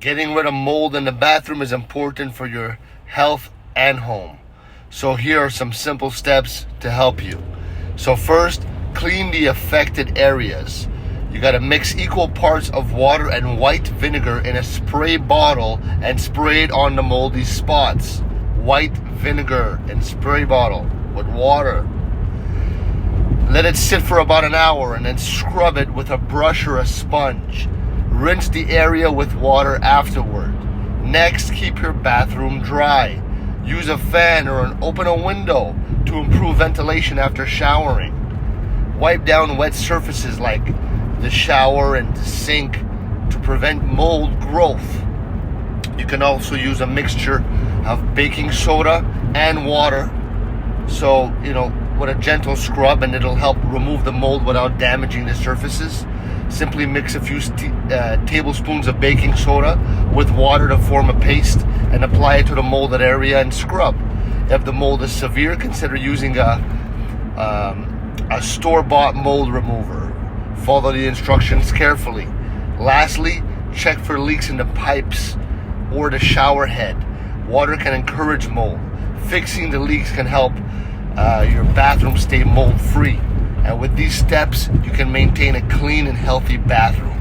Getting rid of mold in the bathroom is important for your health and home. So here are some simple steps to help you. So first, clean the affected areas. You got to mix equal parts of water and white vinegar in a spray bottle and spray it on the moldy spots. White vinegar in spray bottle with water. Let it sit for about an hour and then scrub it with a brush or a sponge. Rinse the area with water afterward. Next, keep your bathroom dry. Use a fan or open a window to improve ventilation after showering. Wipe down wet surfaces like the shower and the sink to prevent mold growth. You can also use a mixture of baking soda and water. So, with a gentle scrub, and it'll help remove the mold without damaging the surfaces. Simply mix a few tablespoons of baking soda with water to form a paste and apply it to the molded area and scrub. If the mold is severe, consider using a store-bought mold remover. Follow the instructions carefully. Lastly, check for leaks in the pipes or the shower head. Water can encourage mold. Fixing the leaks can help your bathroom stay mold-free. And with these steps, you can maintain a clean and healthy bathroom.